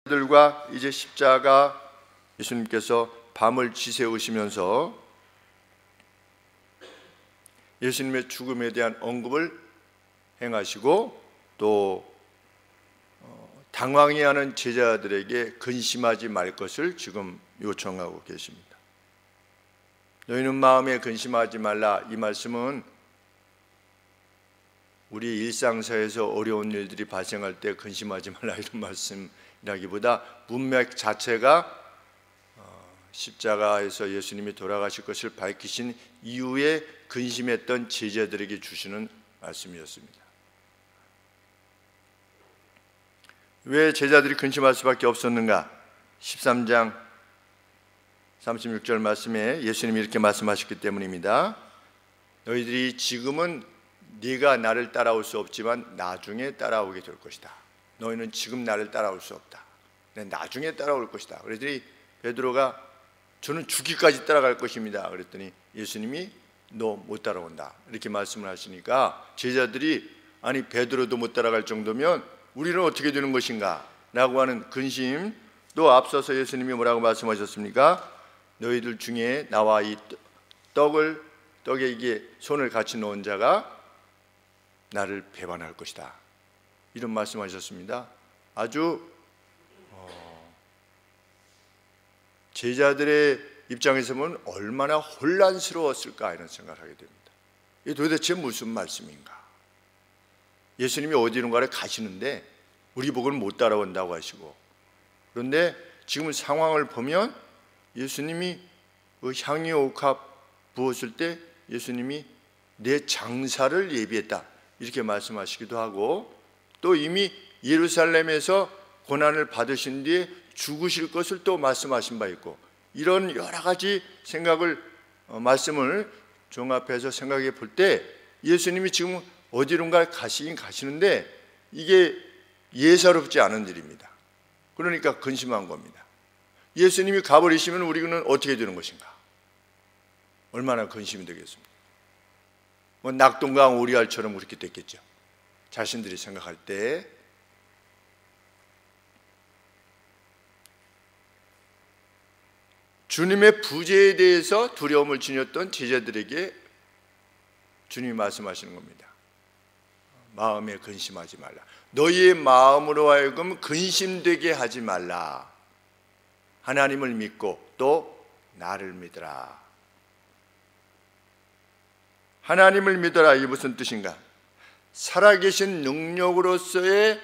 들과 이제 십자가 예수님께서 밤을 지새우시면서 예수님의 죽음에 대한 언급을 행하시고 또 당황해하는 제자들에게 근심하지 말 것을 지금 요청하고 계십니다. 너희는 마음에 근심하지 말라. 이 말씀은 우리 일상사에서 어려운 일들이 발생할 때 근심하지 말라 이런 말씀이라기보다 문맥 자체가 십자가에서 예수님이 돌아가실 것을 밝히신 이후에 근심했던 제자들에게 주시는 말씀이었습니다. 왜 제자들이 근심할 수밖에 없었는가? 13장 36절 말씀에 예수님이 이렇게 말씀하셨기 때문입니다. 너희들이 지금은 네가 나를 따라올 수 없지만 나중에 따라오게 될 것이다. 너희는 지금 나를 따라올 수 없다. 나중에 따라올 것이다. 그랬더니 베드로가 저는 죽기까지 따라갈 것입니다. 그랬더니 예수님이 너 못 따라온다 이렇게 말씀을 하시니까 제자들이 아니 베드로도 못 따라갈 정도면 우리는 어떻게 되는 것인가 라고 하는 근심. 또 앞서서 예수님이 뭐라고 말씀하셨습니까? 너희들 중에 나와 이 떡에 이게 손을 같이 놓은 자가 나를 배반할 것이다 이런 말씀하셨습니다. 아주 제자들의 입장에서 보면 얼마나 혼란스러웠을까 이런 생각을 하게 됩니다. 이게 도대체 무슨 말씀인가? 예수님이 어디론가를 가시는데 우리 보고는 못 따라온다고 하시고, 그런데 지금 상황을 보면 예수님이 그 향유옥합 부었을 때 예수님이 내 장사를 예비했다 이렇게 말씀하시기도 하고, 또 이미 예루살렘에서 고난을 받으신 뒤에 죽으실 것을 또 말씀하신 바 있고, 이런 여러 가지 말씀을 종합해서 생각해 볼 때 예수님이 지금 어디론가 가시긴 가시는데 이게 예사롭지 않은 일입니다. 그러니까 근심한 겁니다. 예수님이 가버리시면 우리는 어떻게 되는 것인가? 얼마나 근심이 되겠습니까? 낙동강 오리알처럼 그렇게 됐겠죠. 자신들이 생각할 때. 주님의 부재에 대해서 두려움을 지녔던 제자들에게 주님이 말씀하시는 겁니다. 마음에 근심하지 말라. 너희의 마음으로 하여금 근심되게 하지 말라. 하나님을 믿고 또 나를 믿으라. 하나님을 믿어라. 이게 무슨 뜻인가? 살아계신 능력으로서의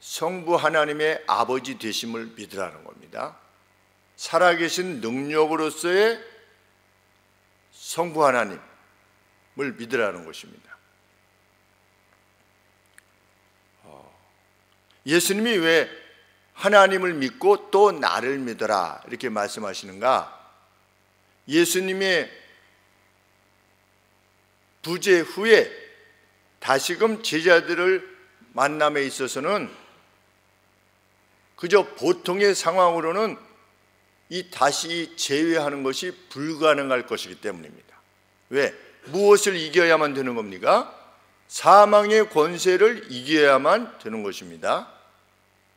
성부 하나님의 아버지 되심을 믿으라는 겁니다. 살아계신 능력으로서의 성부 하나님을 믿으라는 것입니다. 예수님이 왜 하나님을 믿고 또 나를 믿어라 이렇게 말씀하시는가? 예수님의 부재 후에 다시금 제자들을 만남에 있어서는 그저 보통의 상황으로는 이 다시 제외하는 것이 불가능할 것이기 때문입니다. 왜? 무엇을 이겨야만 되는 겁니까? 사망의 권세를 이겨야만 되는 것입니다.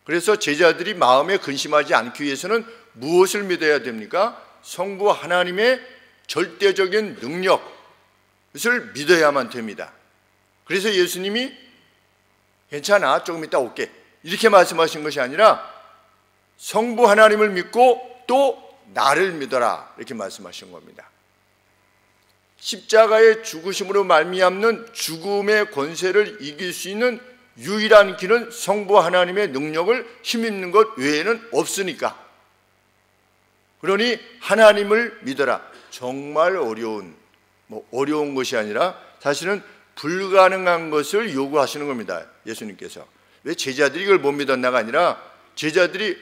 그래서 제자들이 마음에 근심하지 않기 위해서는 무엇을 믿어야 됩니까? 성부 하나님의 절대적인 능력을 믿어야만 됩니다. 그래서 예수님이 괜찮아 조금 이따 올게 이렇게 말씀하신 것이 아니라 성부 하나님을 믿고 또 나를 믿어라 이렇게 말씀하신 겁니다. 십자가의 죽으심으로 말미암는 죽음의 권세를 이길 수 있는 유일한 길은 성부 하나님의 능력을 힘입는 것 외에는 없으니까. 그러니 하나님을 믿어라. 정말 어려운 것이 아니라 사실은 불가능한 것을 요구하시는 겁니다. 예수님께서. 왜 제자들이 이걸 못 믿었나가 아니라 제자들이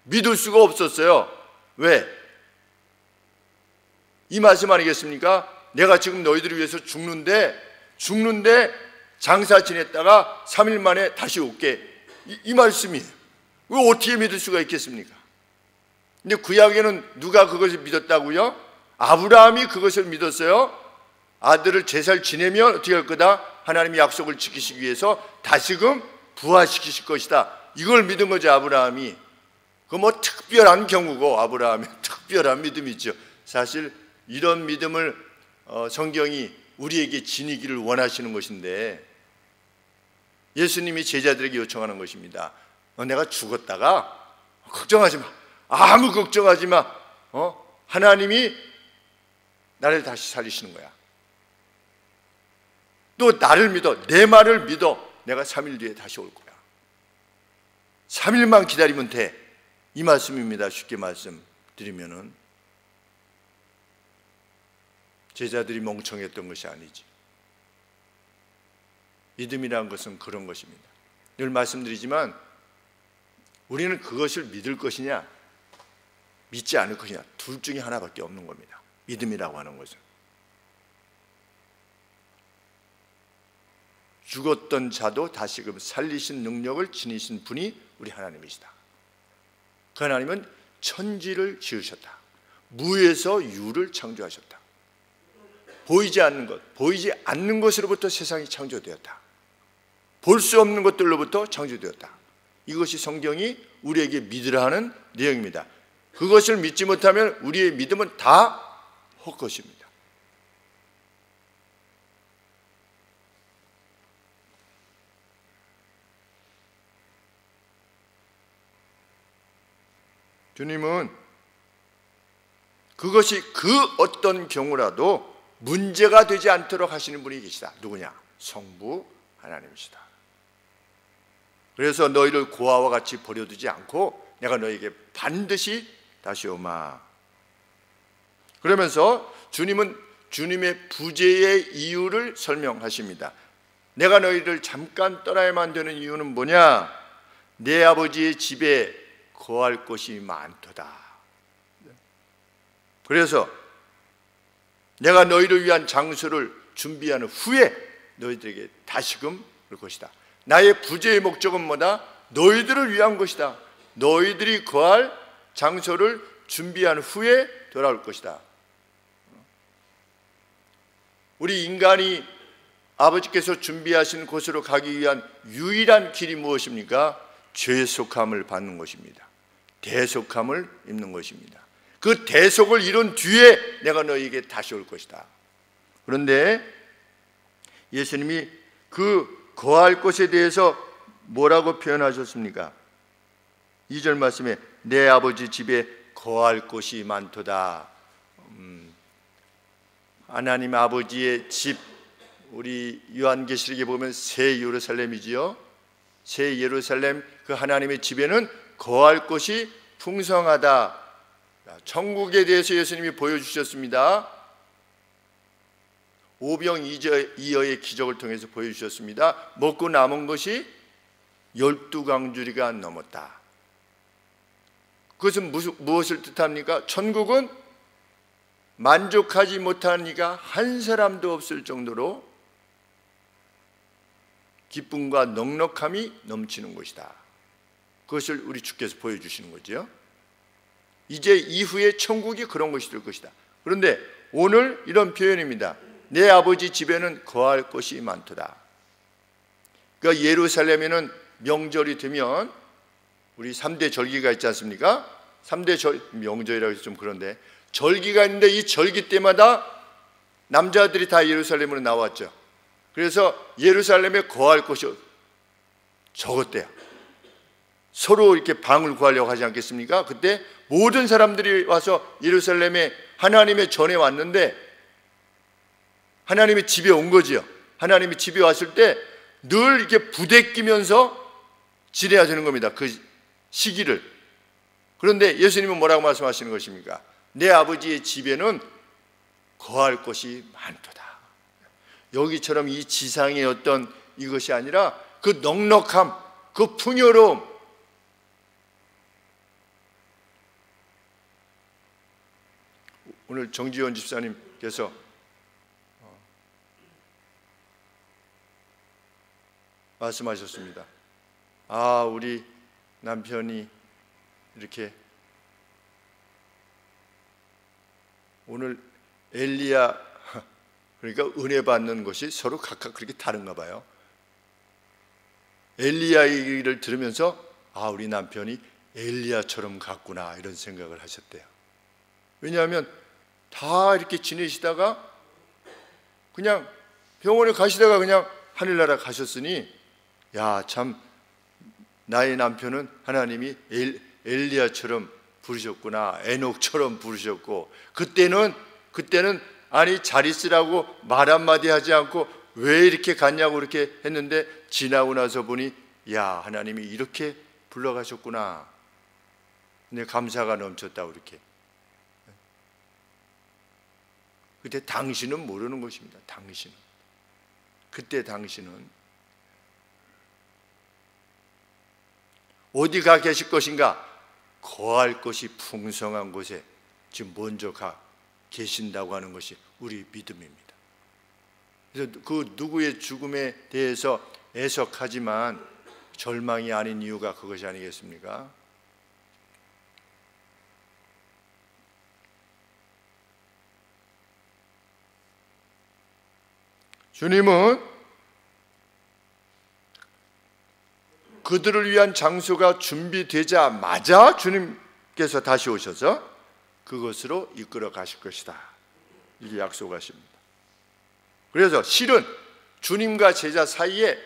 믿을 수가 없었어요. 왜? 이 말씀 아니겠습니까? 내가 지금 너희들을 위해서 죽는데 장사 지냈다가 3일 만에 다시 올게 이 말씀이에요. 왜 어떻게 믿을 수가 있겠습니까? 근데 구약에는 누가 그것을 믿었다고요? 아브라함이 그것을 믿었어요. 아들을 제살 지내면 어떻게 할 거다? 하나님이 약속을 지키시기 위해서 다시금 부활시키실 것이다 이걸 믿은 거죠. 아브라함이. 그 뭐 특별한 경우고 아브라함의 특별한 믿음이죠. 사실 이런 믿음을 성경이 우리에게 지니기를 원하시는 것인데, 예수님이 제자들에게 요청하는 것입니다. 내가 죽었다가 걱정하지 마. 아무 걱정하지 마. 하나님이 나를 다시 살리시는 거야. 또 나를 믿어. 내 말을 믿어. 내가 3일 뒤에 다시 올 거야. 3일만 기다리면 돼. 이 말씀입니다. 쉽게 말씀드리면은 제자들이 멍청했던 것이 아니지. 믿음이라는 것은 그런 것입니다. 늘 말씀드리지만 우리는 그것을 믿을 것이냐 믿지 않을 것이냐, 둘 중에 하나밖에 없는 겁니다. 믿음이라고 하는 것은. 죽었던 자도 다시금 살리신 능력을 지니신 분이 우리 하나님이시다. 그 하나님은 천지를 지으셨다. 무에서 유를 창조하셨다. 보이지 않는 것, 보이지 않는 것으로부터 세상이 창조되었다. 볼 수 없는 것들로부터 창조되었다. 이것이 성경이 우리에게 믿으라 하는 내용입니다. 그것을 믿지 못하면 우리의 믿음은 다 헛것입니다. 주님은 그것이 그 어떤 경우라도 문제가 되지 않도록 하시는 분이 계시다. 누구냐? 성부 하나님이시다. 그래서 너희를 고아와 같이 버려두지 않고 내가 너희에게 반드시 다시 오마. 그러면서 주님은 주님의 부재의 이유를 설명하십니다. 내가 너희를 잠깐 떠나야만 되는 이유는 뭐냐? 내 아버지의 집에 거할 곳이 많도다. 그래서 내가 너희를 위한 장소를 준비하는 후에 너희들에게 다시금 올 것이다. 나의 부재의 목적은 뭐다? 너희들을 위한 것이다. 너희들이 거할 장소를 준비한 후에 돌아올 것이다. 우리 인간이 아버지께서 준비하신 곳으로 가기 위한 유일한 길이 무엇입니까? 죄속함을 받는 것입니다. 대속함을 입는 것입니다. 그 대속을 이룬 뒤에 내가 너희에게 다시 올 것이다. 그런데 예수님이 그 거할 곳에 대해서 뭐라고 표현하셨습니까? 2절 말씀에 내 아버지 집에 거할 곳이 많도다. 하나님 아버지의 집, 우리 요한계시록에 보면 새 예루살렘이지요. 새 예루살렘, 그 하나님의 집에는 거할 곳이 풍성하다. 천국에 대해서 예수님이 보여주셨습니다. 오병이어의 기적을 통해서 보여주셨습니다. 먹고 남은 것이 12강주리가 넘었다. 그것은 무엇을 뜻합니까? 천국은 만족하지 못하는 이가 한 사람도 없을 정도로 기쁨과 넉넉함이 넘치는 것이다. 그것을 우리 주께서 보여주시는 거죠. 이제 이후에 천국이 그런 것이 될 것이다. 그런데 오늘 이런 표현입니다. 내 아버지 집에는 거할 곳이 많도다. 그러니까 예루살렘에는 명절이 되면 우리 3대 절기가 있지 않습니까? 3대 명절이라고 해서 좀 그런데 절기가 있는데 이 절기 때마다 남자들이 다 예루살렘으로 나왔죠. 그래서 예루살렘에 거할 곳이 적었대요. 서로 이렇게 방을 구하려고 하지 않겠습니까? 그때 모든 사람들이 와서 예루살렘에 하나님의 전에 왔는데 하나님의 집에 온 거지요. 하나님의 집에 왔을 때 늘 이렇게 부대끼면서 지내야 되는 겁니다. 그 시기를. 그런데 예수님은 뭐라고 말씀하시는 것입니까? 내 아버지의 집에는 거할 곳이 많도다. 여기처럼 이 지상의 어떤 이것이 아니라 그 넉넉함, 그 풍요로움, 오늘 정지원 집사님께서 말씀하셨습니다. 우리 남편이 이렇게 오늘 엘리야, 그러니까 은혜 받는 것이 서로 각각 그렇게 다른가 봐요. 엘리야 얘기를 들으면서 아, 우리 남편이 엘리야처럼 같구나 이런 생각을 하셨대요. 왜냐하면 다 이렇게 지내시다가 그냥 병원에 가시다가 그냥 하늘나라 가셨으니, 야, 참 나의 남편은 하나님이 엘리야처럼 부르셨구나, 에녹처럼 부르셨고, 그때는 아니 잘 있으라고 말 한마디 하지 않고 왜 이렇게 갔냐고 이렇게 했는데, 지나고 나서 보니 야, 하나님이 이렇게 불러가셨구나. 근데 감사가 넘쳤다고 이렇게. 그때 당신은 모르는 것입니다. 당신은. 그때 당신은 어디가 계실 것인가? 거할 것이 풍성한 곳에 지금 먼저 가 계신다고 하는 것이 우리 믿음입니다. 그래서 그 누구의 죽음에 대해서 애석하지만 절망이 아닌 이유가 그것이 아니겠습니까? 주님은 그들을 위한 장소가 준비되자마자 주님께서 다시 오셔서 그것으로 이끌어 가실 것이다, 이게 약속하십니다. 그래서 실은 주님과 제자 사이에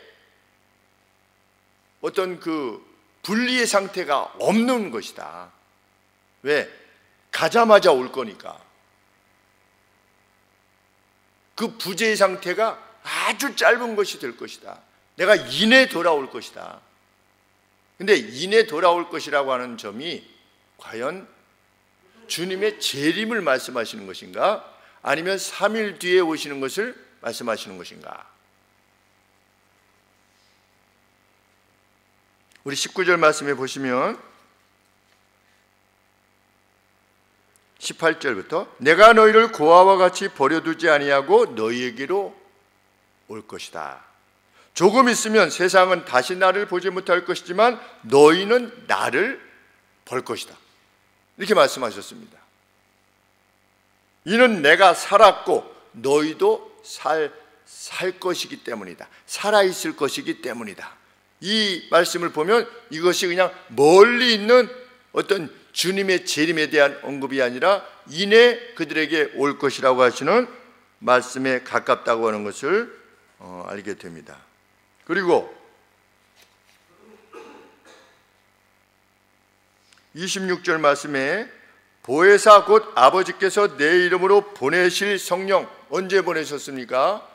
어떤 그 분리의 상태가 없는 것이다. 왜? 가자마자 올 거니까. 그 부재의 상태가 아주 짧은 것이 될 것이다. 내가 이내 돌아올 것이다. 근데 이내 돌아올 것이라고 하는 점이 과연 주님의 재림을 말씀하시는 것인가? 아니면 3일 뒤에 오시는 것을 말씀하시는 것인가? 우리 19절 말씀에 보시면 18절부터 내가 너희를 고아와 같이 버려두지 아니하고 너희에게로 올 것이다. 조금 있으면 세상은 다시 나를 보지 못할 것이지만 너희는 나를 볼 것이다, 이렇게 말씀하셨습니다. 이는 내가 살았고 너희도 살 것이기 때문이다. 살아있을 것이기 때문이다. 이 말씀을 보면 이것이 그냥 멀리 있는 어떤 주님의 재림에 대한 언급이 아니라 이내 그들에게 올 것이라고 하시는 말씀에 가깝다고 하는 것을 알게 됩니다. 그리고 26절 말씀에 보혜사 곧 아버지께서 내 이름으로 보내실 성령, 언제 보내셨습니까?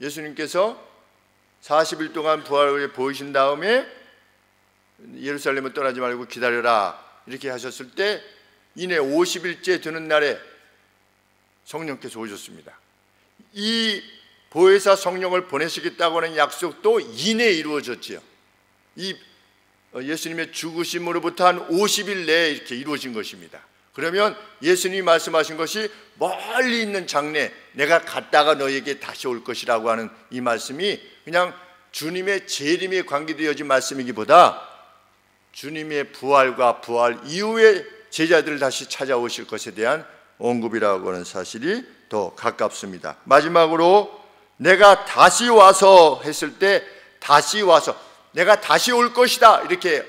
예수님께서 40일 동안 부활 후에 보이신 다음에 예루살렘을 떠나지 말고 기다려라 이렇게 하셨을 때 이내 50일째 되는 날에 성령께서 오셨습니다. 이 보혜사 성령을 보내시겠다고 하는 약속도 이내에 이루어졌지요. 이 예수님의 죽으심으로부터 한 50일 내에 이렇게 이루어진 것입니다. 그러면 예수님이 말씀하신 것이 멀리 있는 장래, 내가 갔다가 너에게 다시 올 것이라고 하는 이 말씀이 그냥 주님의 재림에 관계되어진 말씀이기보다 주님의 부활과 부활 이후에 제자들을 다시 찾아오실 것에 대한 언급이라고 하는 사실이 더 가깝습니다. 마지막으로 내가 다시 와서 했을 때 다시 와서 내가 다시 올 것이다 이렇게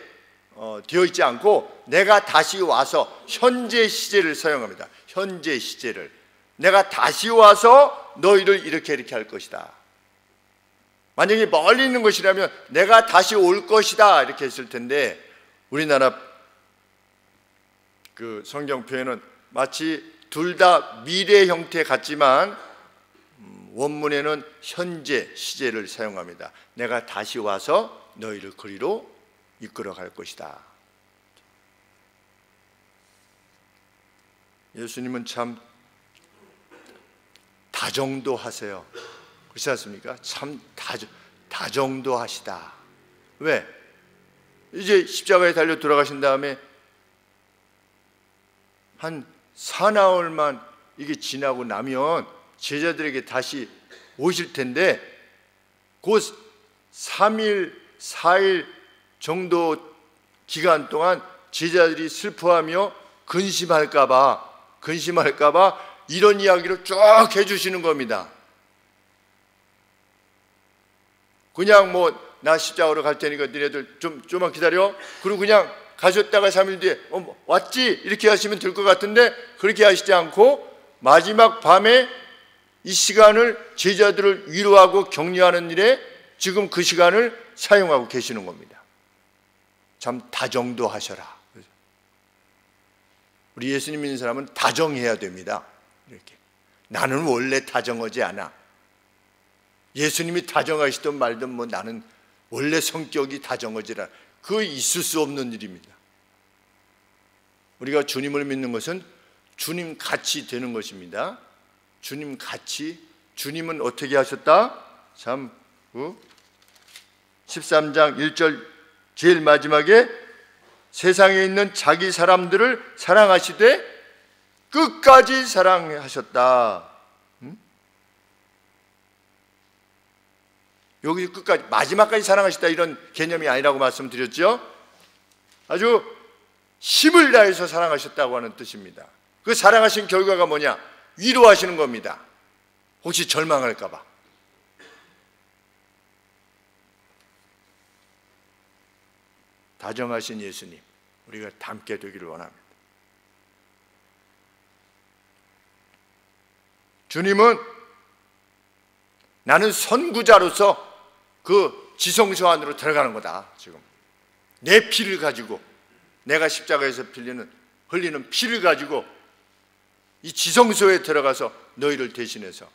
되어 있지 않고 내가 다시 와서 현재 시제를 사용합니다. 현재 시제를 내가 다시 와서 너희를 이렇게 할 것이다. 만약에 멀리 있는 것이라면 내가 다시 올 것이다 이렇게 했을 텐데 우리나라 그 성경 표현은 마치 둘 다 미래 형태 같지만 원문에는 현재 시제를 사용합니다. 내가 다시 와서 너희를 그리로 이끌어 갈 것이다. 예수님은 참 다정도하세요. 그렇지 않습니까? 참 다정도하시다. 왜? 이제 십자가에 달려 돌아가신 다음에 한 사나흘만 이게 지나고 나면 제자들에게 다시 오실 텐데 곧 3일, 4일 정도 기간 동안 제자들이 슬퍼하며 근심할까 봐 이런 이야기를 쭉 해주시는 겁니다. 그냥 뭐 나 십자가로 갈 테니까 너희들 좀만 기다려. 그리고 그냥 가셨다가 3일 뒤에 왔지? 이렇게 하시면 될 것 같은데 그렇게 하시지 않고 마지막 밤에 이 시간을 제자들을 위로하고 격려하는 일에 지금 그 시간을 사용하고 계시는 겁니다. 참 다정도 하셔라. 우리 예수님 믿는 사람은 다정해야 됩니다. 이렇게. 나는 원래 다정하지 않아. 예수님이 다정하시든 말든 뭐 나는 원래 성격이 다정하지 않아. 그거 있을 수 없는 일입니다. 우리가 주님을 믿는 것은 주님 같이 되는 것입니다. 주님 같이. 주님은 어떻게 하셨다? 참 13장 1절 제일 마지막에 세상에 있는 자기 사람들을 사랑하시되 끝까지 사랑하셨다. 여기 끝까지 마지막까지 사랑하셨다 이런 개념이 아니라고 말씀드렸죠. 아주 힘을 다해서 사랑하셨다고 하는 뜻입니다. 그 사랑하신 결과가 뭐냐? 위로하시는 겁니다. 혹시 절망할까 봐. 다정하신 예수님, 우리가 닮게 되기를 원합니다. 주님은 나는 선구자로서 그 지성소 안으로 들어가는 거다. 지금 내 피를 가지고, 내가 십자가에서 흘리는 피를 가지고 이 지성소에 들어가서 너희를 대신해서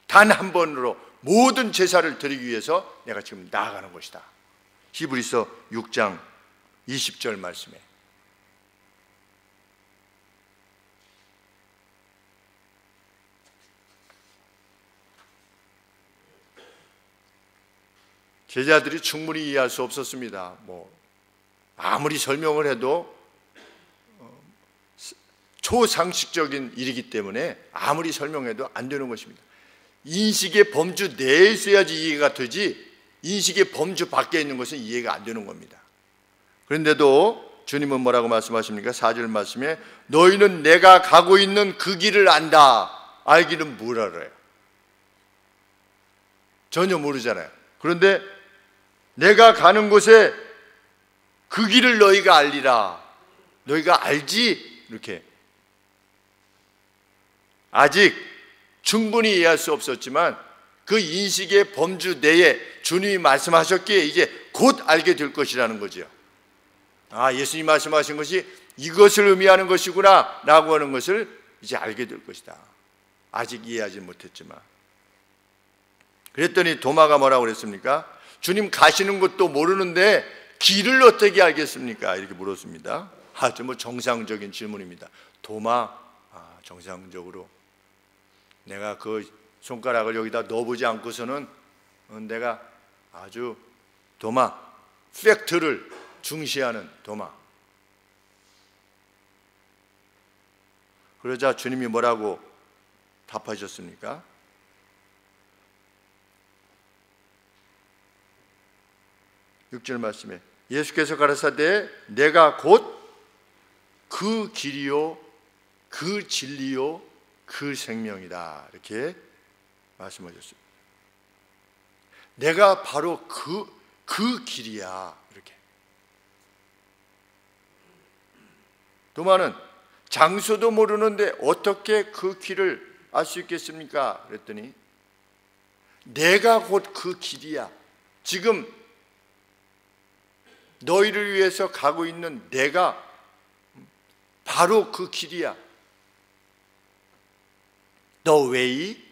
단 한 번으로 모든 제사를 드리기 위해서 내가 지금 나아가는 것이다. 히브리서 6장 20절 말씀에. 제자들이 충분히 이해할 수 없었습니다. 아무리 설명을 해도 초상식적인 일이기 때문에 아무리 설명해도 안 되는 것입니다. 인식의 범주 내에 있어야지 이해가 되지, 인식의 범주 밖에 있는 것은 이해가 안 되는 겁니다. 그런데도 주님은 뭐라고 말씀하십니까? 4절 말씀에 너희는 내가 가고 있는 그 길을 안다. 알기는 뭘 알아요? 전혀 모르잖아요. 그런데 내가 가는 곳에 그 길을 너희가 알리라. 너희가 알지? 이렇게. 아직 충분히 이해할 수 없었지만 그 인식의 범주 내에 주님이 말씀하셨기에 이제 곧 알게 될 것이라는 거죠. 아, 예수님이 말씀하신 것이 이것을 의미하는 것이구나 라고 하는 것을 이제 알게 될 것이다. 아직 이해하지 못했지만. 그랬더니 도마가 뭐라고 그랬습니까? 주님 가시는 것도 모르는데 길을 어떻게 알겠습니까? 이렇게 물었습니다. 아주 정상적인 질문입니다. 도마, 정상적으로 내가 그 손가락을 여기다 넣어보지 않고서는 내가 아주 도마, 팩트를 중시하는 도마. 그러자 주님이 뭐라고 답하셨습니까? 6절 말씀에 예수께서 가라사대 내가 곧 그 길이요 그 진리요 그 생명이다 이렇게 말씀하셨습니다. 내가 바로 그 길이야 이렇게. 도마는 장소도 모르는데 어떻게 그 길을 알 수 있겠습니까? 그랬더니 내가 곧 그 길이야. 지금 너희를 위해서 가고 있는 내가 바로 그 길이야. The way.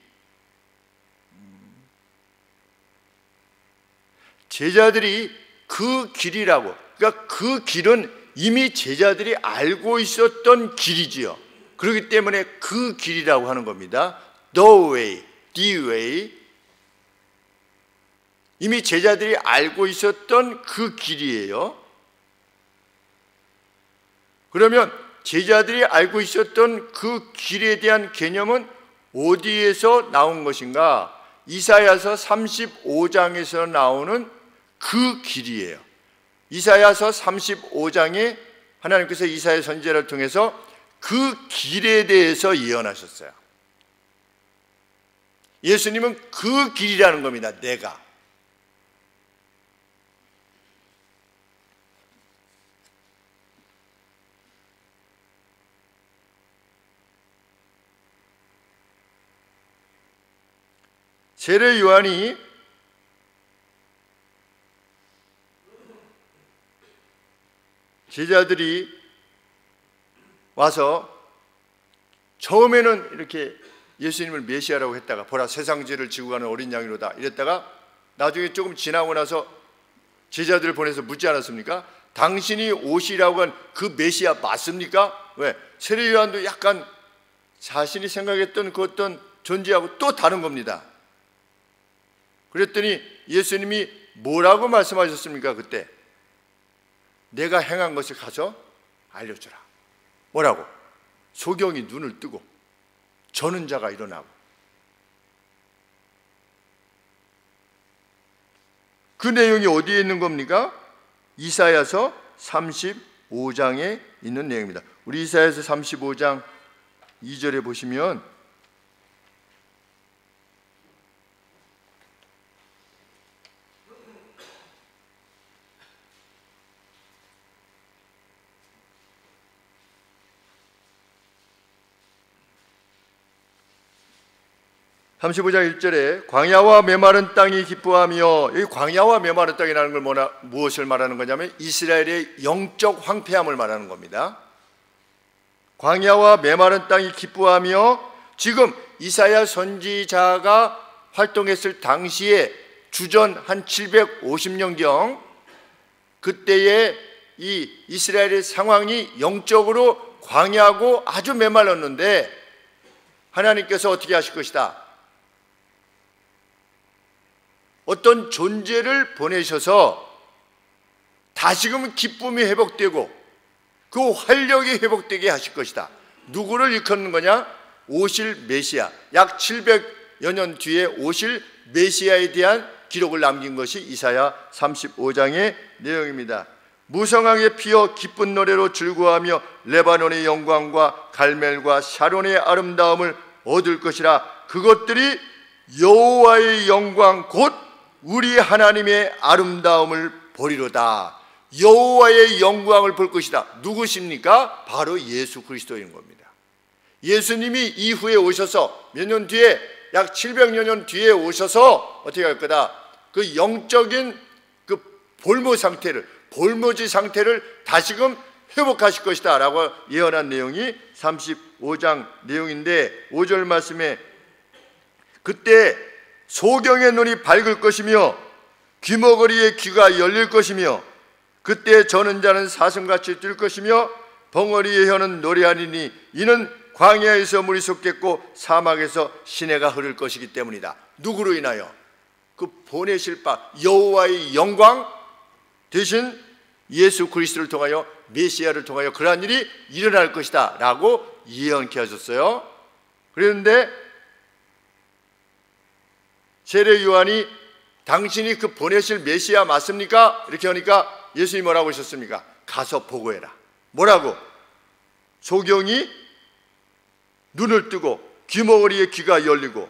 제자들이 그 길이라고, 그러니까 그 길은 이미 제자들이 알고 있었던 길이지요. 그렇기 때문에 그 길이라고 하는 겁니다. The way, the way. 이미 제자들이 알고 있었던 그 길이에요. 그러면 제자들이 알고 있었던 그 길에 대한 개념은 어디에서 나온 것인가? 이사야서 35장에서 나오는 그 길이에요. 이사야서 35장에 하나님께서 이사야 선지자를 통해서 그 길에 대해서 예언하셨어요. 예수님은 그 길이라는 겁니다. 내가. 세례 요한이 제자들이 와서 처음에는 이렇게 예수님을 메시아라고 했다가 보라 세상 죄를 지고 가는 어린 양이로다 이랬다가 나중에 조금 지나고 나서 제자들을 보내서 묻지 않았습니까? 당신이 오시라고 한 그 메시아 맞습니까? 왜? 세례 요한도 약간 자신이 생각했던 그 어떤 존재하고 또 다른 겁니다. 그랬더니 예수님이 뭐라고 말씀하셨습니까? 그때 내가 행한 것을 가서 알려주라. 뭐라고? 소경이 눈을 뜨고 저는 자가 일어나고. 그 내용이 어디에 있는 겁니까? 이사야서 35장에 있는 내용입니다. 우리 이사야서 35장 2절에 보시면 (35장 1절에) 광야와 메마른 땅이 기뻐하며, 이 광야와 메마른 땅이라는 걸 무엇을 말하는 거냐면 이스라엘의 영적 황폐함을 말하는 겁니다. 광야와 메마른 땅이 기뻐하며, 지금 이사야 선지자가 활동했을 당시에 주전 한 750년경 그때의 이 이스라엘의 상황이 영적으로 광야고 아주 메말랐는데 하나님께서 어떻게 하실 것이다? 어떤 존재를 보내셔서 다시금 기쁨이 회복되고 그 활력이 회복되게 하실 것이다. 누구를 일컫는 거냐? 오실 메시아, 약 700여 년 뒤에 오실 메시아에 대한 기록을 남긴 것이 이사야 35장의 내용입니다. 무성하게 피어 기쁜 노래로 즐거워하며 레바논의 영광과 갈멜과 샤론의 아름다움을 얻을 것이라. 그것들이 여호와의 영광 곧 우리 하나님의 아름다움을 보리로다. 여호와의 영광을 볼 것이다. 누구십니까? 바로 예수 그리스도인 겁니다. 예수님이 이후에 오셔서 몇 년 뒤에, 약 700여 년 뒤에 오셔서 어떻게 할 거다? 그 영적인 그 볼모지 상태를 다시금 회복하실 것이다 라고 예언한 내용이 35장 내용인데, 5절 말씀에 그때 소경의 눈이 밝을 것이며 귀머거리의 귀가 열릴 것이며 그때 저는 자는 사슴같이 뛸 것이며 벙어리의 혀는 노래하리니 이는 광야에서 물이 솟겠고 사막에서 시내가 흐를 것이기 때문이다. 누구로 인하여? 그 보내실 바 여호와의 영광 대신 예수 그리스도를 통하여, 메시아를 통하여 그러한 일이 일어날 것이다 라고 예언케 하셨어요. 그런데 세례 요한이 당신이 그 보내실 메시아 맞습니까? 이렇게 하니까 예수님이 뭐라고 하셨습니까? 가서 보고해라. 뭐라고? 소경이 눈을 뜨고 귀머거리의 귀가 열리고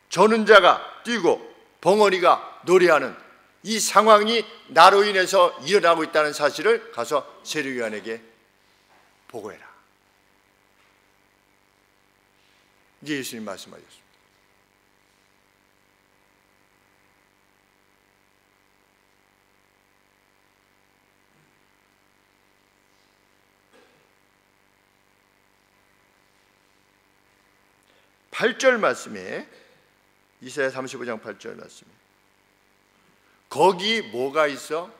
저는 자가 뛰고 벙어리가 노래하는 이 상황이 나로 인해서 일어나고 있다는 사실을 가서 세례 요한에게 보고해라. 이제 예수님 말씀하셨습니다. 8절 말씀에, 이사야 35장 8절 말씀에 거기 뭐가 있어?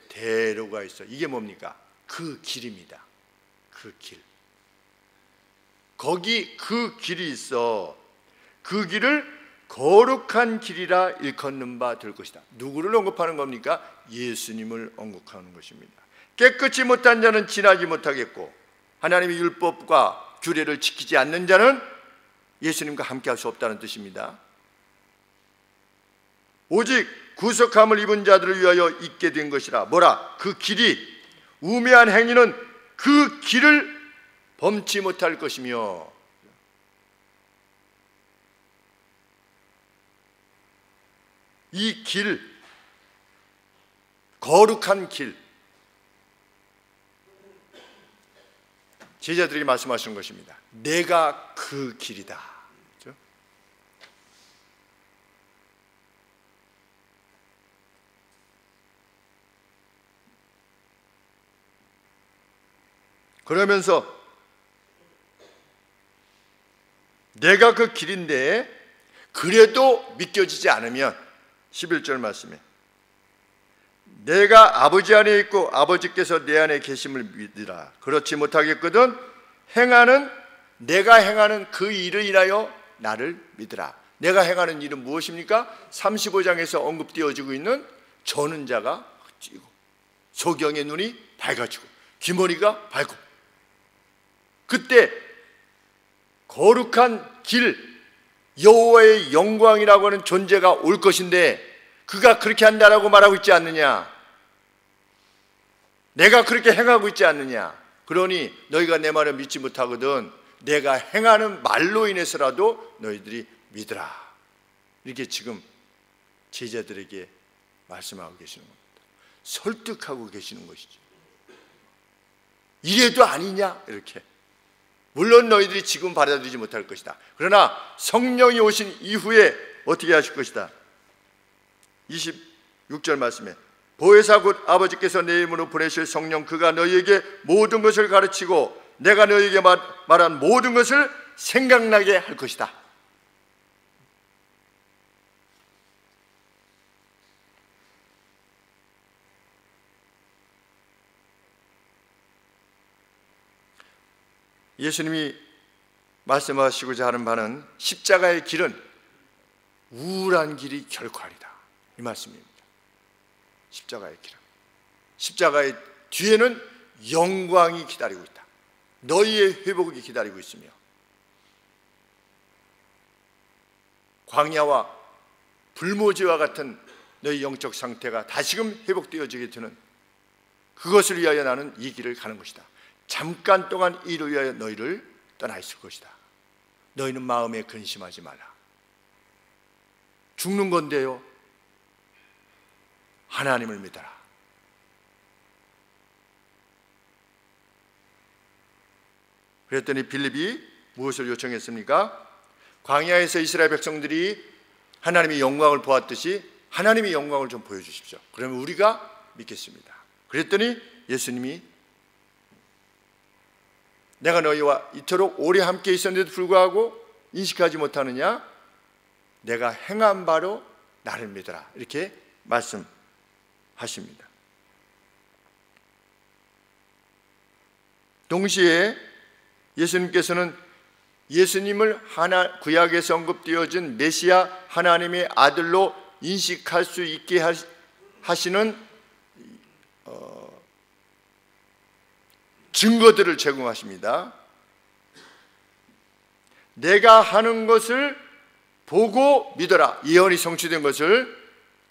대로가 있어. 이게 뭡니까? 그 길입니다. 그 길. 거기 그 길이 있어. 그 길을 거룩한 길이라 일컫는 바 될 것이다. 누구를 언급하는 겁니까? 예수님을 언급하는 것입니다. 깨끗이 못한 자는 지나지 못하겠고 하나님의 율법과 규례를 지키지 않는 자는 예수님과 함께 할 수 없다는 뜻입니다. 오직 구속함을 입은 자들을 위하여 있게 된 것이라. 뭐라? 그 길이, 우매한 행위는 그 길을 범치 못할 것이며, 이 길, 거룩한 길, 제자들에게 말씀하시는 것입니다. 내가 그 길이다. 그렇죠? 그러면서 내가 그 길인데 그래도 믿겨지지 않으면 11절 말씀에 내가 아버지 안에 있고 아버지께서 내 안에 계심을 믿으라. 그렇지 못하겠거든 내가 행하는 그 일을 인하여 나를 믿으라. 내가 행하는 일은 무엇입니까? 35장에서 언급되어지고 있는 저는 자가 찌고 소경의 눈이 밝아지고 귀머리가 밝고 그때 거룩한 길 여호와의 영광이라고 하는 존재가 올 것인데 그가 그렇게 한다라고 말하고 있지 않느냐? 내가 그렇게 행하고 있지 않느냐? 그러니 너희가 내 말을 믿지 못하거든 내가 행하는 말로 인해서라도 너희들이 믿으라. 이렇게 지금 제자들에게 말씀하고 계시는 겁니다. 설득하고 계시는 것이죠. 이래도 아니냐? 이렇게. 물론 너희들이 지금 받아들이지 못할 것이다. 그러나 성령이 오신 이후에 어떻게 하실 것이다. 26절 말씀에 보혜사 곧 아버지께서 내 이름으로 보내실 성령 그가 너희에게 모든 것을 가르치고 내가 너희에게 말한 모든 것을 생각나게 할 것이다. 예수님이 말씀하시고자 하는 바는 십자가의 길은 우울한 길이 결코 아니다. 이 말씀입니다. 십자가의 길은. 십자가의 뒤에는 영광이 기다리고 있다. 너희의 회복이 기다리고 있으며 광야와 불모지와 같은 너희 영적 상태가 다시금 회복되어지게 되는 그것을 위하여 나는 이 길을 가는 것이다. 잠깐 동안 이를 위하여 너희를 떠나 있을 것이다. 너희는 마음에 근심하지 말라. 죽는 건데요. 하나님을 믿어라. 그랬더니 빌립이 무엇을 요청했습니까? 광야에서 이스라엘 백성들이 하나님의 영광을 보았듯이 하나님의 영광을 좀 보여주십시오. 그러면 우리가 믿겠습니다. 그랬더니 예수님이 내가 너희와 이토록 오래 함께 있었는데도 불구하고 인식하지 못하느냐? 내가 행한 바로 나를 믿어라. 이렇게 말씀하십니다. 동시에 예수님께서는 예수님을 구약에서 언급되어진 메시아 하나님의 아들로 인식할 수 있게 하시는 증거들을 제공하십니다. 내가 하는 것을 보고 믿어라. 예언이 성취된 것을.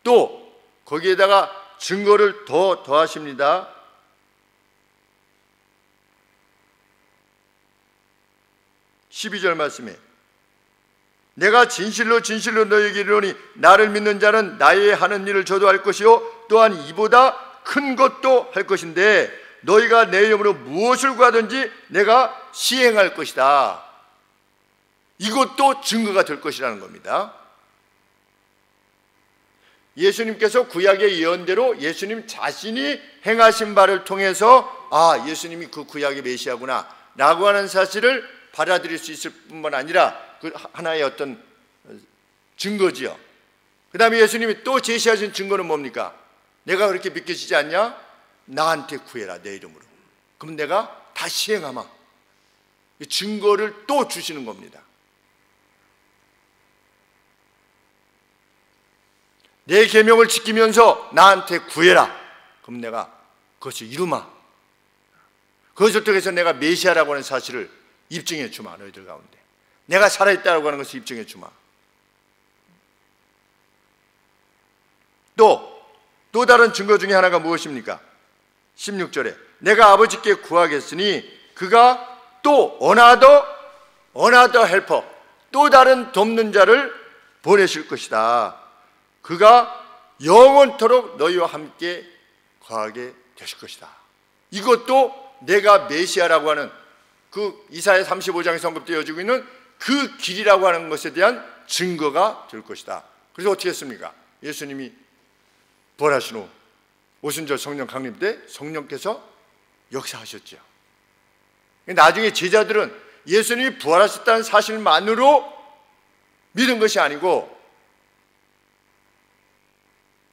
또 거기에다가 증거를 더하십니다. 12절 말씀에 내가 진실로 진실로 너희에게 이르노니 나를 믿는 자는 나의 하는 일을 저도 할 것이요 또한 이보다 큰 것도 할 것인데 너희가 내 이름으로 무엇을 구하든지 내가 시행할 것이다. 이것도 증거가 될 것이라는 겁니다. 예수님께서 구약의 예언대로 예수님 자신이 행하신 바를 통해서 예수님이 그 구약의 메시아구나 라고 하는 사실을 받아들일 수 있을 뿐만 아니라 그 하나의 어떤 증거지요. 그 다음에 예수님이 또 제시하신 증거는 뭡니까? 내가 그렇게 믿겨지지 않냐? 나한테 구해라 내 이름으로. 그럼 내가 다 시행하마. 증거를 또 주시는 겁니다. 내 계명을 지키면서 나한테 구해라. 그럼 내가 그것을 이루마. 그것을 통해서 내가 메시아라고 하는 사실을 입증해 주마. 너희들 가운데 내가 살아있다고 하는 것을 입증해 주마. 또 다른 증거 중에 하나가 무엇입니까? 16절에 내가 아버지께 구하겠으니 그가 또 어나더 헬퍼 또 다른 돕는 자를 보내실 것이다. 그가 영원토록 너희와 함께 거하게 되실 것이다. 이것도 내가 메시아라고 하는 그 이사야 35장에 언급되어지고 있는 그 길이라고 하는 것에 대한 증거가 될 것이다. 그래서 어떻게 했습니까? 예수님이 부활하신 후 오순절 성령 강림 때 성령께서 역사하셨죠. 나중에 제자들은 예수님이 부활하셨다는 사실만으로 믿은 것이 아니고,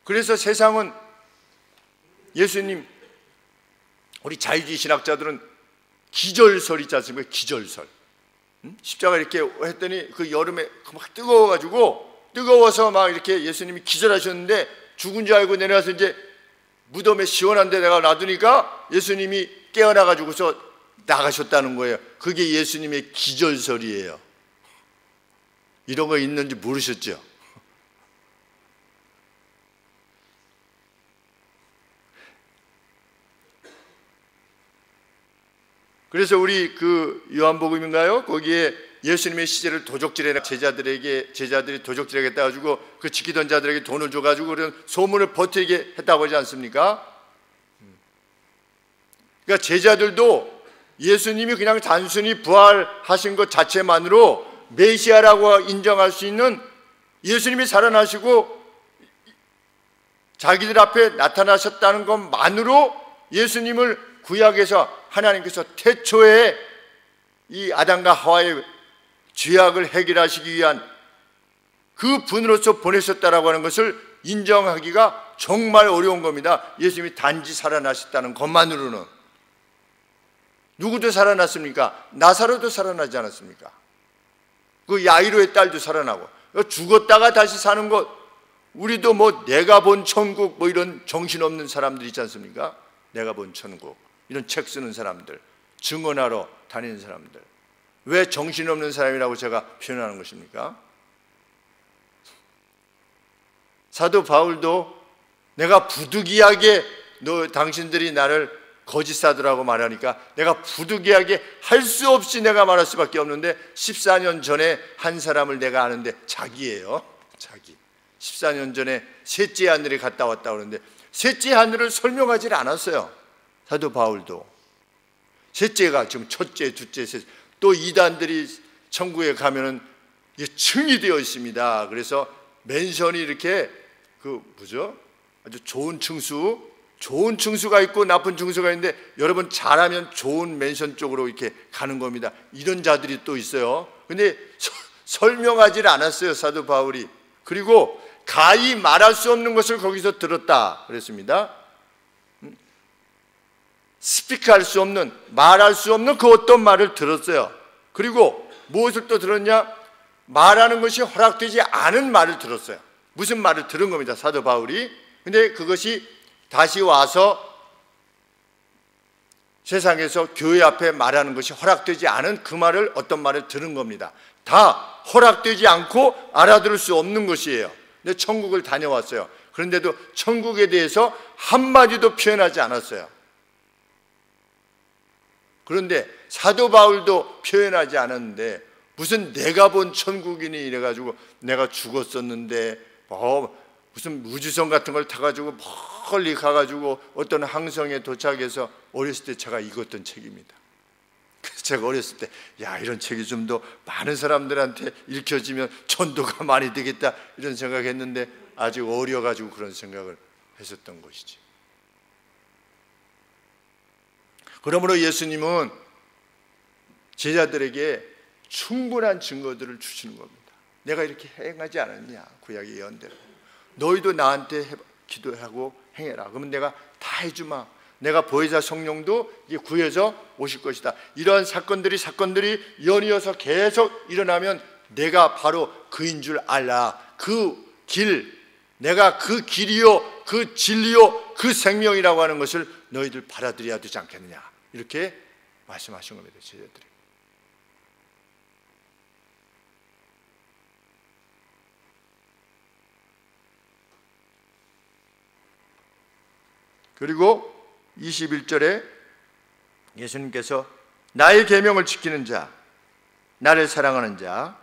그래서 세상은 예수님, 우리 자유주의 신학자들은 기절설 있지 않습니까? 기절설. 십자가 이렇게 했더니 그 여름에 막 뜨거워서 막 이렇게 예수님이 기절하셨는데 죽은 줄 알고 내려와서 이제 무덤에 시원한 데다가 놔두니까 예수님이 깨어나가지고서 나가셨다는 거예요. 그게 예수님의 기절설이에요. 이런 거 있는지 모르셨죠? 그래서 우리 그 요한복음인가요? 거기에 예수님의 시제를 도적질해 제자들이 도적질하겠다 가지고 그 지키던 자들에게 돈을 줘가지고 그런 소문을 퍼뜨리게 했다고 하지 않습니까? 그러니까 제자들도 예수님이 그냥 단순히 부활하신 것 자체만으로 메시아라고 인정할 수 있는, 예수님이 살아나시고 자기들 앞에 나타나셨다는 것만으로 예수님을 구약에서 하나님께서 태초에 이 아담과 하와의 죄악을 해결하시기 위한 그 분으로서 보내셨다라고 하는 것을 인정하기가 정말 어려운 겁니다. 예수님이 단지 살아나셨다는 것만으로는. 누구도 살아났습니까? 나사로도 살아나지 않았습니까? 그 야이로의 딸도 살아나고, 죽었다가 다시 사는 것, 우리도 뭐 내가 본 천국 뭐 이런 정신없는 사람들 있지 않습니까? 내가 본 천국, 이런 책 쓰는 사람들, 증언하러 다니는 사람들, 왜 정신없는 사람이라고 제가 표현하는 것입니까? 사도 바울도 내가 부득이하게 당신들이 나를 거짓사도라고 말하니까 내가 부득이하게 할 수 없이 내가 말할 수밖에 없는데, 14년 전에 한 사람을 내가 아는데, 자기예요. 자기. 14년 전에 셋째 하늘에 갔다 왔다 그러는데 셋째 하늘을 설명하지 않았어요. 사도 바울도. 셋째가 지금 첫째, 둘째, 셋째. 또 이단들이 천국에 가면은 층이 되어 있습니다. 그래서 맨션이 이렇게 아주 좋은 층수가 있고 나쁜 층수가 있는데, 여러분 잘하면 좋은 맨션 쪽으로 이렇게 가는 겁니다. 이런 자들이 또 있어요. 근데 설명하지 않았어요, 사도 바울이. 그리고 가히 말할 수 없는 것을 거기서 들었다 그랬습니다. 스피크할 수 없는, 말할 수 없는 그 어떤 말을 들었어요. 그리고 무엇을 또 들었냐? 말하는 것이 허락되지 않은 말을 들었어요. 무슨 말을 들은 겁니다, 사도 바울이. 근데 그것이 다시 와서 세상에서 교회 앞에 말하는 것이 허락되지 않은 그 말을, 어떤 말을 들은 겁니다. 다 허락되지 않고 알아들을 수 없는 것이에요. 근데 천국을 다녀왔어요. 그런데도 천국에 대해서 한마디도 표현하지 않았어요. 그런데 사도 바울도 표현하지 않았는데, 무슨 내가 본 천국이니 이래가지고 내가 죽었었는데 무슨 우주선 같은 걸 타가지고 멀리 가가지고 어떤 항성에 도착해서, 어렸을 때 제가 읽었던 책입니다. 그래서 제가 어렸을 때 이런 책이 좀 더 많은 사람들한테 읽혀지면 전도가 많이 되겠다 이런 생각했는데, 아직 어려가지고 그런 생각을 했었던 것이지. 그러므로 예수님은 제자들에게 충분한 증거들을 주시는 겁니다. 내가 이렇게 행하지 않았냐, 구약의 예언대로. 너희도 나한테 기도하고 행해라. 그러면 내가 다 해주마. 내가 보혜사 성령도 구해서 오실 것이다. 이러한 사건들이 연이어서 계속 일어나면 내가 바로 그인 줄 알라. 그 길, 내가 그 길이요, 그 진리요, 그 생명이라고 하는 것을 너희들 받아들여야 되지 않겠느냐. 이렇게 말씀하신 겁니다, 제자들이. 그리고 21절에 예수님께서 나의 계명을 지키는 자, 나를 사랑하는 자,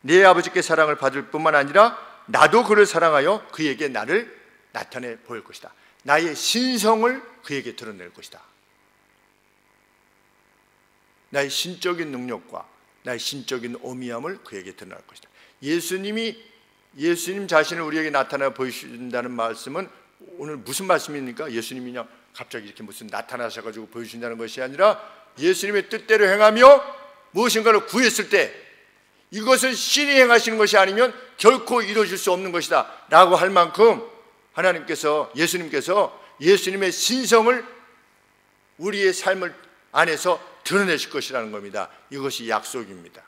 네 아버지께 사랑을 받을 뿐만 아니라 나도 그를 사랑하여 그에게 나를 나타내 보일 것이다. 나의 신성을 그에게 드러낼 것이다. 나의 신적인 능력과 나의 신적인 오미함을 그에게 드러낼 것이다. 예수님 자신을 우리에게 나타내 보여주신다는 말씀은 오늘 무슨 말씀입니까? 예수님이 그냥 갑자기 이렇게 무슨 나타나셔가지고 보여주신다는 것이 아니라, 예수님의 뜻대로 행하며 무엇인가를 구했을 때 이것은 신이 행하시는 것이 아니면 결코 이루어질 수 없는 것이다 라고 할 만큼 예수님께서 예수님의 신성을 우리의 삶을 안에서 드러내실 것이라는 겁니다. 이것이 약속입니다.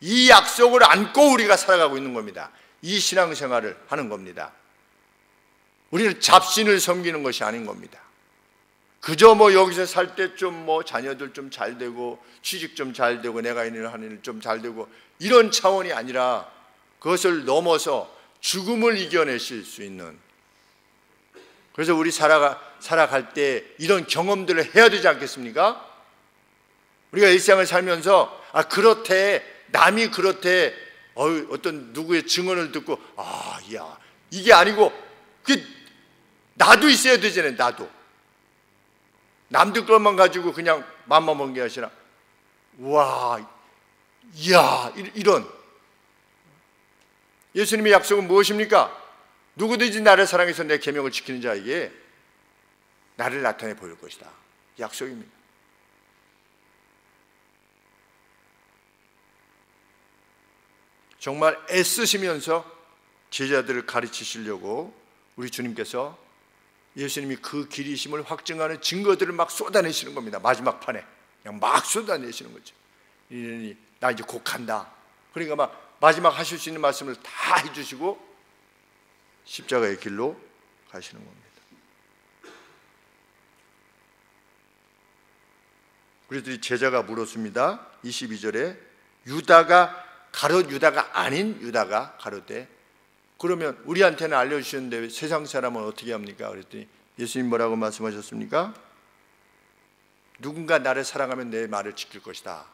이 약속을 안고 우리가 살아가고 있는 겁니다. 이 신앙생활을 하는 겁니다. 우리는 잡신을 섬기는 것이 아닌 겁니다. 그저 여기서 살 때 좀 자녀들 좀 잘 되고 취직 좀 잘 되고 내가 하는 일 좀 잘 되고 이런 차원이 아니라 그것을 넘어서 죽음을 이겨내실 수 있는, 그래서 우리 살아갈 때 이런 경험들을 해야 되지 않겠습니까? 우리가 일상을 살면서 그렇대, 남이 그렇대, 어떤 누구의 증언을 듣고 야 이게 아니고 나도 있어야 되잖아요. 나도 남들 것만 가지고 그냥 맘만 먹는 게 아니라 이런 예수님의 약속은 무엇입니까? 누구든지 나를 사랑해서 내 계명을 지키는 자에게 나를 나타내 보일 것이다. 약속입니다. 정말 애쓰시면서 제자들을 가르치시려고 우리 주님께서 예수님이 그 길이심을 확증하는 증거들을 막 쏟아내시는 겁니다. 마지막 판에 그냥 막 쏟아내시는 거죠. 이러니 나 이제 곧 간다. 그러니까 막 마지막 하실 수 있는 말씀을 다 해주시고 십자가의 길로 가시는 겁니다. 그래서 제자가 물었습니다. 22절에 가롯 유다가 아닌 유다가 가로되, 그러면 우리한테는 알려주셨는데 세상 사람은 어떻게 합니까? 그랬더니 예수님 뭐라고 말씀하셨습니까? 누군가 나를 사랑하면 내 말을 지킬 것이다.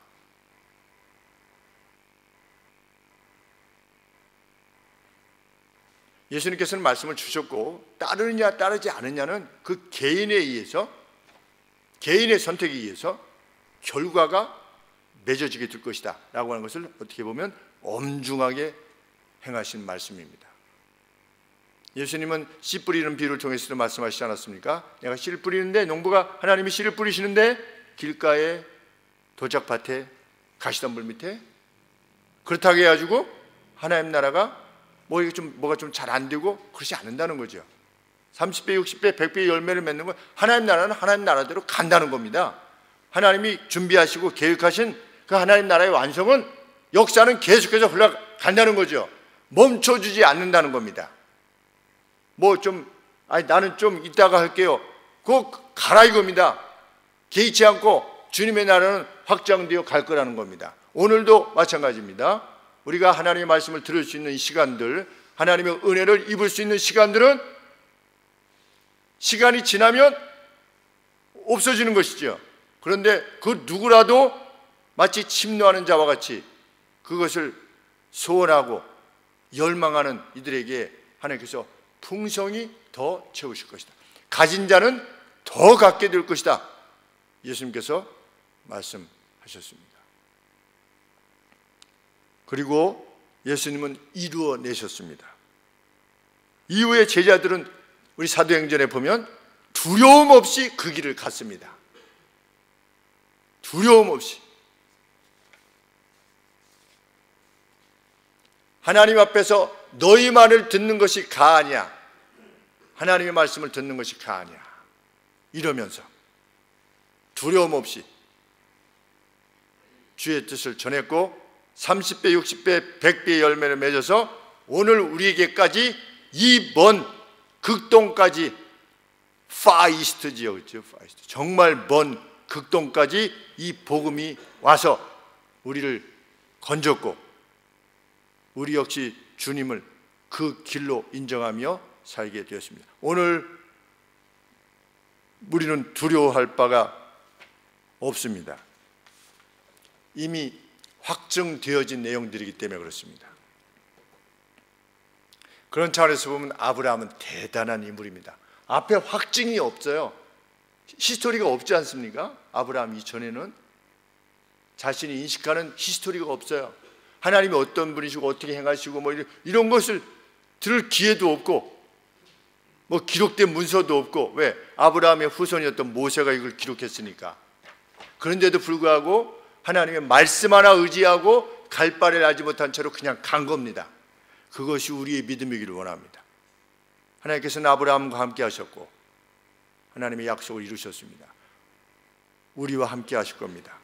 예수님께서는 말씀을 주셨고 따르느냐 따르지 않느냐는 그 개인에 의해서, 개인의 선택에 의해서 결과가 맺어지게 될 것이다 라고 하는 것을 어떻게 보면 엄중하게 행하신 말씀입니다. 예수님은 씨 뿌리는 비유를 통해서도 말씀하시지 않았습니까? 내가 씨를 뿌리는데, 농부가 하나님이 씨를 뿌리시는데 길가에 도작밭에 가시덤불 밑에, 그렇다고 해가지고 하나님 나라가 뭐가 좀 잘 안 되고 그러지 않는다는 거죠. 30배, 60배, 100배의 열매를 맺는 건 하나님 나라는 하나님 나라대로 간다는 겁니다. 하나님이 준비하시고 계획하신 그 하나님 나라의 완성은, 역사는 계속해서 흘러간다는 거죠. 멈춰주지 않는다는 겁니다. 나는 좀 이따가 할게요. 그거 가라 이겁니다. 개의치 않고 주님의 나라는 확장되어 갈 거라는 겁니다. 오늘도 마찬가지입니다. 우리가 하나님의 말씀을 들을 수 있는 시간들, 하나님의 은혜를 입을 수 있는 시간들은 시간이 지나면 없어지는 것이죠. 그런데 그 누구라도 마치 침노하는 자와 같이 그것을 소원하고 열망하는 이들에게 하나님께서 풍성이 더 채우실 것이다. 가진 자는 더 갖게 될 것이다. 예수님께서 말씀하셨습니다. 그리고 예수님은 이루어내셨습니다. 이후에 제자들은 우리 사도행전에 보면 두려움 없이 그 길을 갔습니다. 두려움 없이. 하나님 앞에서 너희 말을 듣는 것이 가하냐, 하나님의 말씀을 듣는 것이 가하냐, 이러면서 두려움 없이 주의 뜻을 전했고 30배, 60배, 100배의 열매를 맺어서 오늘 우리에게까지 이 먼 극동까지, 파이스트 지역이죠. 파이스트. 정말 먼 극동까지 이 복음이 와서 우리를 건졌고 우리 역시 주님을 그 길로 인정하며 살게 되었습니다. 오늘 우리는 두려워할 바가 없습니다. 이미 확정되어진 내용들이기 때문에 그렇습니다. 그런 차원에서 보면 아브라함은 대단한 인물입니다. 앞에 확증이 없어요. 히스토리가 없지 않습니까? 아브라함 이전에는 자신이 인식하는 히스토리가 없어요. 하나님이 어떤 분이시고 어떻게 행하시고 이런 것을 들을 기회도 없고 기록된 문서도 없고. 왜? 아브라함의 후손이었던 모세가 이걸 기록했으니까. 그런데도 불구하고 하나님의 말씀 하나 의지하고 갈 바를 알지 못한 채로 그냥 간 겁니다. 그것이 우리의 믿음이기를 원합니다. 하나님께서는 아브라함과 함께 하셨고 하나님의 약속을 이루셨습니다. 우리와 함께 하실 겁니다.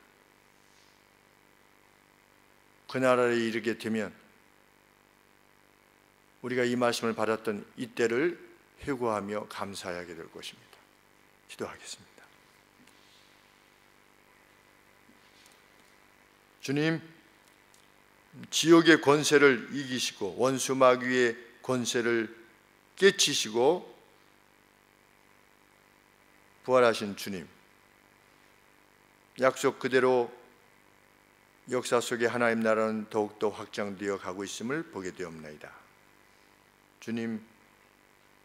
그 나라에 이르게 되면 우리가 이 말씀을 받았던 이때를 회고하며 감사하게 될 것입니다. 기도하겠습니다. 주님, 지옥의 권세를 이기시고 원수 마귀의 권세를 깨치시고 부활하신 주님, 약속 그대로 역사 속에 하나님 나라는 더욱더 확장되어 가고 있음을 보게 되옵나이다. 주님,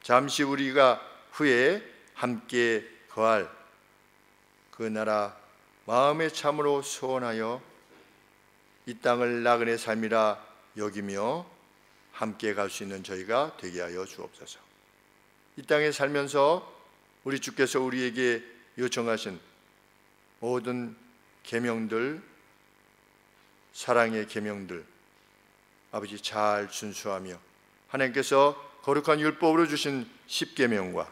잠시 우리가 후에 함께 거할 그 나라 마음에 참으로 소원하여 이 땅을 나그네 삶이라 여기며 함께 갈 수 있는 저희가 되게 하여 주옵소서. 이 땅에 살면서 우리 주께서 우리에게 요청하신 모든 계명들, 사랑의 계명들 아버지 잘 준수하며 하나님께서 거룩한 율법으로 주신 10계명과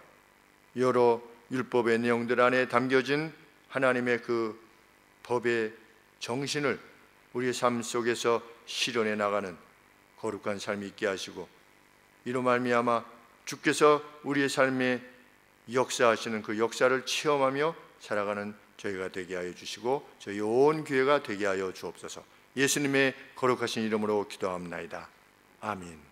여러 율법의 내용들 안에 담겨진 하나님의 그 법의 정신을 우리의 삶 속에서 실현해 나가는 거룩한 삶이 있게 하시고 이로 말미암아 주께서 우리의 삶에 역사하시는 그 역사를 체험하며 살아가는 저희가 되게 하여 주시고 저희 온 교회가 되게 하여 주옵소서. 예수님의 거룩하신 이름으로 기도합나이다. 아멘.